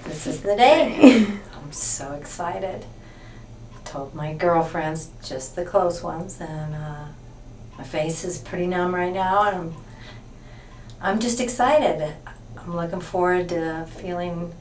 This is the day. I'm so excited. I told my girlfriends, just the close ones, and my face is pretty numb right now, and I'm just excited. I'm looking forward to feeling,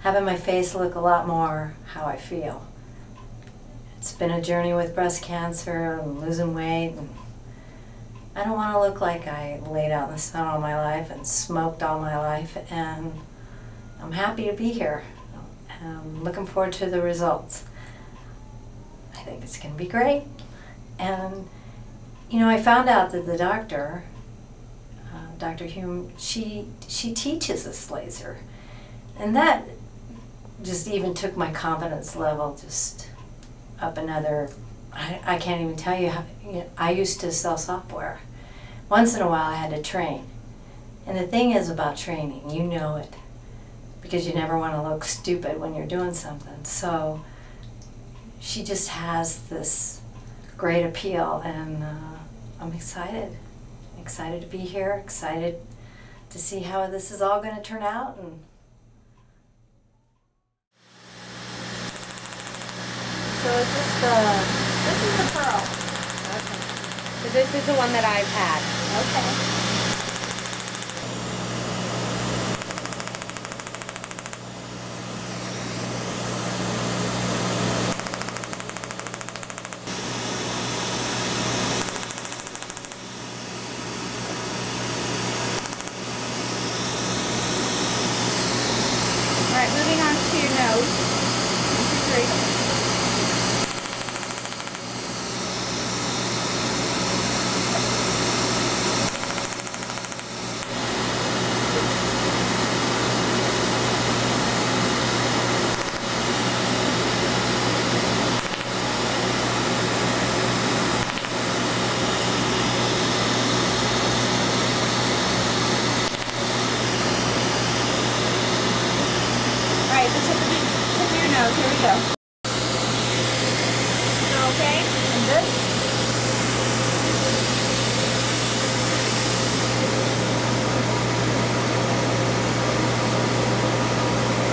having my face look a lot more how I feel. It's been a journey with breast cancer and losing weight, and I don't want to look like I laid out in the sun all my life and smoked all my life, and I'm happy to be here. I'm looking forward to the results. I think it's going to be great. And, you know, I found out that the doctor, Dr. Hume, she teaches this laser. And that just even took my confidence level just up another, I can't even tell you how, you know, I used to sell software. Once in a while I had to train. And the thing is about training, you know it, because you never want to look stupid when you're doing something. So she just has this great appeal, and I'm excited. Excited to be here, excited to see how this is all going to turn out. And so is this is the Pearl. Okay. So this is the one that I've had. Okay. Alright, moving on to your nose. 1, 2, 3. Alright, the tip of your nose. Here we go. Okay? And this?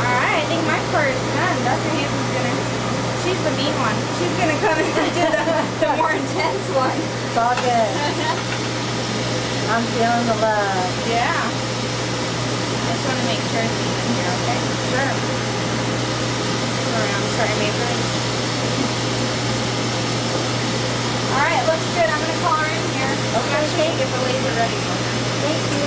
Alright, I think my part is done. Dr. Hampton's she's the mean one. She's gonna come and do the more intense one. It's all good. I'm feeling the love. Yeah. I just want to make sure it's even here, okay? Sure. I'm sorry, Maple. Alright, looks good. I'm going to call her in here. Okay. I'm going to get the laser ready for her. Thank you.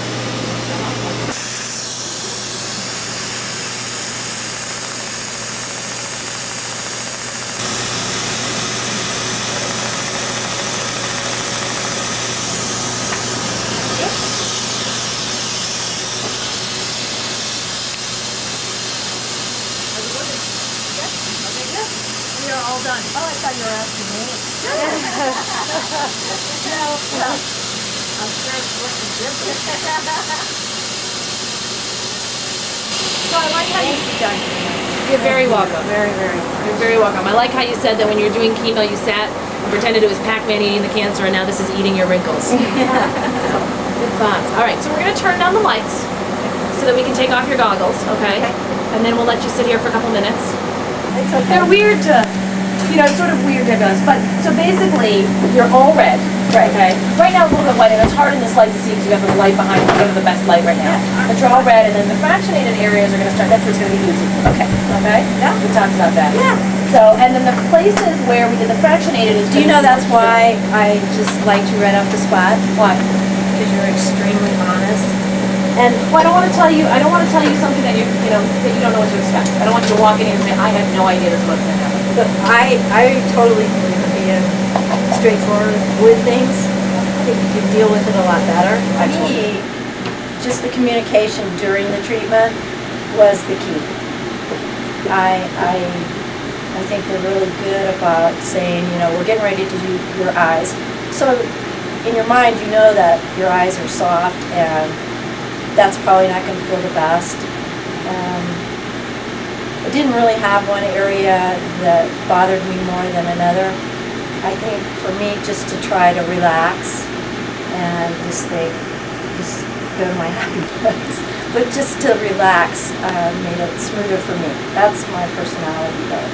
We are all done. Oh, I thought you were asking me. No. I'm sure it's looking different. So I like how You're very welcome. Very, very much. You're very welcome. I like how you said that when you were doing chemo, you sat and pretended it was Pac-Man eating the cancer, and now this is eating your wrinkles. Good thoughts. All right, so we're going to turn down the lights so that we can take off your goggles, okay? And then we'll let you sit here for a couple minutes. It's okay. They're weird to, you know, it's sort of weird to us, but so basically, you're all red, right? Okay. Right now, it's a little bit white, and it's hard in this light to see because you have the light behind you. You have the best light right now. But you're all red, and then the fractionated areas are going to start. That's where it's going to be easy. Okay. Okay. Yeah. We talked about that. Yeah. So, and then the places where we did the fractionated is. Do you know that's why I just liked you right off the spot? Why? Because you're extremely honest. And well, I don't want to tell you something that you know that you don't know what to expect. I don't want you to walk in here and say, I have no idea this is what's going to happen. But I totally believe in being straightforward with things. I think you can deal with it a lot better. For me, just the communication during the treatment was the key. I think they're really good about saying, you know, we're getting ready to do your eyes. So in your mind, you know that your eyes are soft, and that's probably not going to feel the best. I didn't really have one area that bothered me more than another. I think for me, just to try to relax and just go to my happy place. but just to relax made it smoother for me. That's my personality though.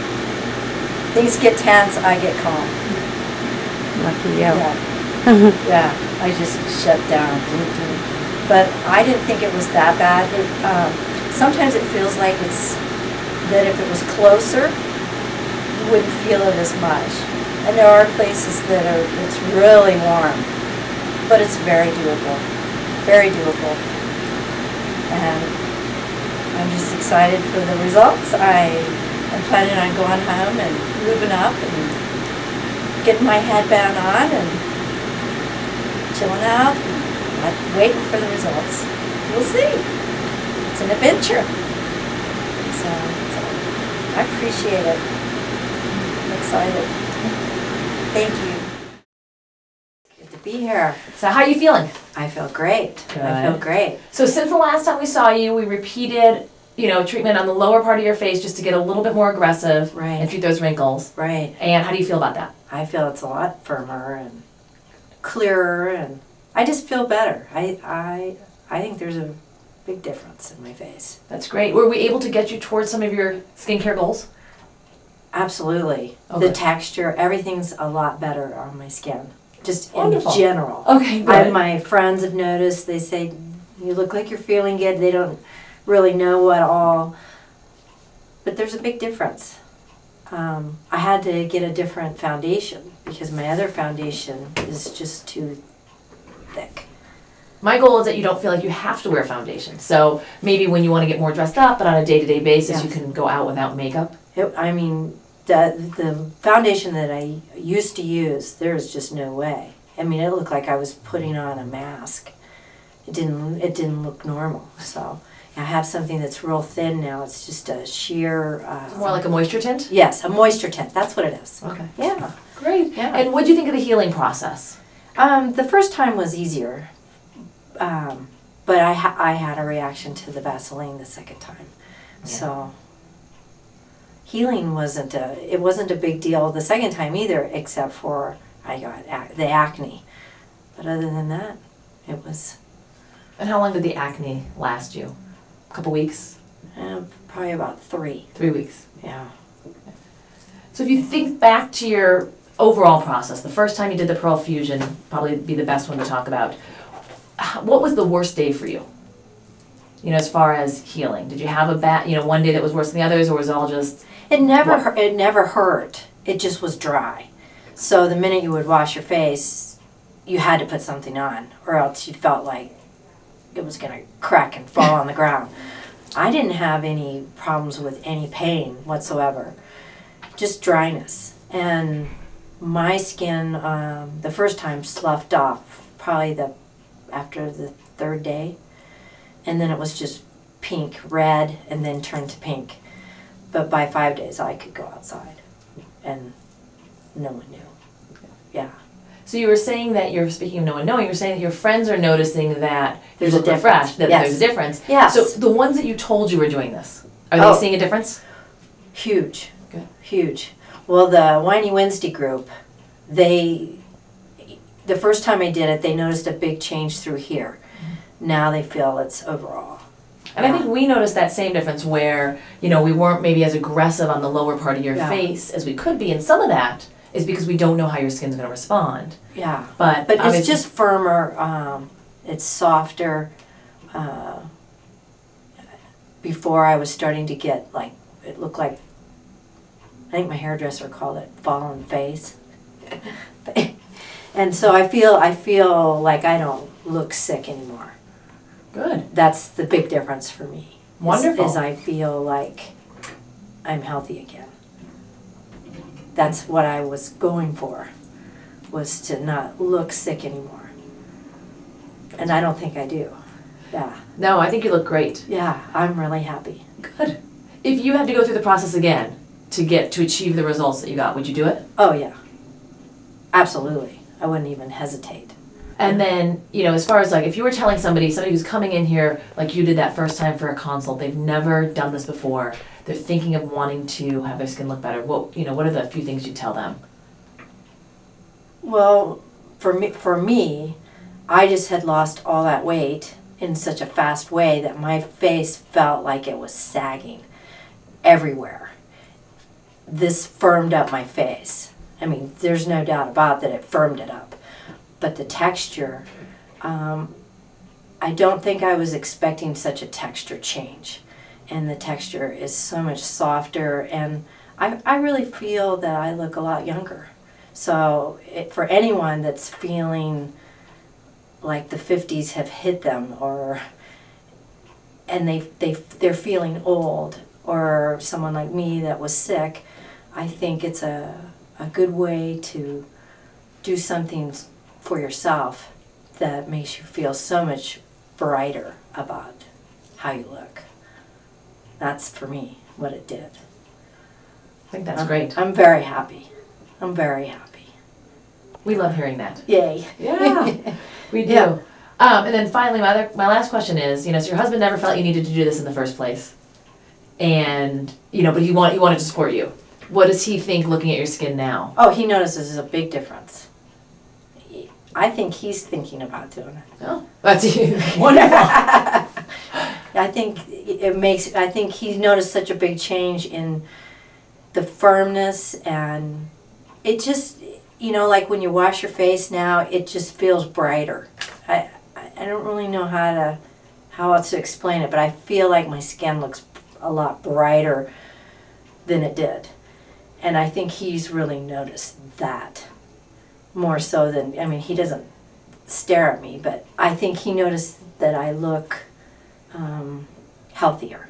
Things get tense, I get calm. Lucky you. Yeah. Yeah, I just shut down. But I didn't think it was that bad. Sometimes it feels like that if it was closer, you wouldn't feel it as much. And there are places that it's really warm, but it's very doable. Very doable. And I'm just excited for the results. I'm planning on going home and lubing up and getting my headband on and chilling out and waiting for the results. We'll see. It's an adventure. So I appreciate it. I'm excited. Thank you. Good to be here. So how are you feeling? I feel great. Good. I feel great. So since the last time we saw you, we repeated, treatment on the lower part of your face just to get a little bit more aggressive and treat those wrinkles. Right. And how do you feel about that? I feel it's a lot firmer and clearer, and I just feel better. I think there's a big difference in my face. That's great. Were we able to get you towards some of your skincare goals? Absolutely. Okay. The texture, everything's a lot better on my skin. Just Wonderful. in general. Okay, good. My friends have noticed, they say, you look like you're feeling good. They don't really know what all, but there's a big difference. I had to get a different foundation because my other foundation is just too thick. My goal is that you don't feel like you have to wear foundation. So maybe when you want to get more dressed up, but on a day-to-day basis, you can go out without makeup. The foundation that I used to use, there's just no way. I mean, it looked like I was putting on a mask. It didn't look normal. So I have something that's real thin now. It's just a sheer. More like a moisture tint? Yes, a moisture tint. That's what it is. Okay. Yeah. Great. Yeah. And what do you think of the healing process? The first time was easier, but I had a reaction to the Vaseline the second time. Yeah. So healing wasn't a big deal the second time either, except for I got the acne. But other than that, it was. And how long did the acne last you? A couple weeks? Probably about 3. 3 weeks. Yeah. So if you think back to your overall process, the first time you did the Pearl Fusion, probably be the best one to talk about. What was the worst day for you? As far as healing, did you have a bad, one day that was worse than the others, or was it all just? It never hurt. It just was dry. So the minute you would wash your face, you had to put something on, or else you felt like it was going to crack and fall on the ground. I didn't have any problems with any pain whatsoever, just dryness. And my skin, the first time, sloughed off, probably after the 3rd day. And then it was just pink, red, and then turned to pink. But by 5 days, I could go outside, and no one knew. Yeah. So you were saying that speaking of no one knowing, you're saying that your friends are noticing that there's a difference. That there's a difference. Yes. So the ones that you told you were doing this, are they seeing a difference? Huge. Good. Huge. Well, the Whiny Wednesday group, the first time I did it, they noticed a big change through here. Now they feel it's overall. And I think we noticed that same difference where, we weren't maybe as aggressive on the lower part of your face as we could be. And some of that is because we don't know how your skin's going to respond. Yeah. But it's just firmer. It's softer. Before I was starting to get it looked like, I think my hairdresser called it fallen face. And so I feel like I don't look sick anymore. Good. That's the big difference for me. Wonderful. Is I feel like I'm healthy again. That's what I was going for, was to not look sick anymore. And I don't think I do. Yeah. No, I think you look great. Yeah, I'm really happy. Good. If you had to go through the process again to achieve the results that you got, would you do it? Oh yeah. Absolutely. I wouldn't even hesitate. And then, as far as if you were telling somebody who's coming in here like you did that first time for a consult, they've never done this before, they're thinking of wanting to have their skin look better, what are the few things you tell them? Well, for me, I just had lost all that weight in such a fast way that my face felt like it was sagging everywhere. This firmed up my face. I mean, there's no doubt about that it firmed it up. But the texture, I don't think I was expecting such a texture change. And the texture is so much softer, and I really feel that I look a lot younger. So for anyone that's feeling like the 50s have hit them, and they're feeling old, or someone like me that was sick, I think it's a good way to do something for yourself that makes you feel so much brighter about how you look. That's, for me, what it did. I think that's great. I'm very happy. I'm very happy. We love hearing that. Yay. Yeah, we do. Yeah. And then finally, my last question is, so your husband never felt you needed to do this in the first place, and but he wanted to support you. What does he think looking at your skin now? Oh, he notices a big difference. I think he's thinking about doing it. Oh, that's wonderful. I think he noticed such a big change in the firmness, and it just, like when you wash your face now, it just feels brighter. I don't really know how else to explain it, but I feel like my skin looks a lot brighter than it did. And I think he's really noticed that more so than, he doesn't stare at me, but I think he noticed that I look healthier.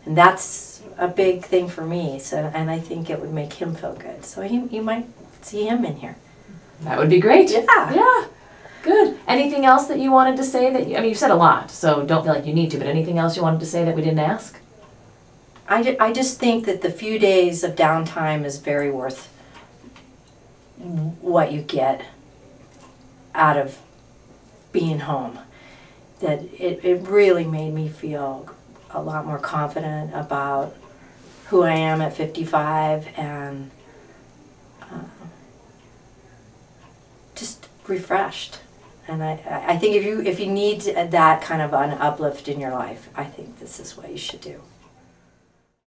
And that's a big thing for me, and I think it would make him feel good. So you might see him in here. That would be great. Yeah. Yeah. Good. Anything else that you wanted to say that you've said a lot, so don't feel like you need to, but anything else you wanted to say that we didn't ask? I just think that the few days of downtime is very worth what you get out of being home. That it really made me feel a lot more confident about who I am at 55, and just refreshed. And I think if you need that kind of an uplift in your life, I think this is what you should do.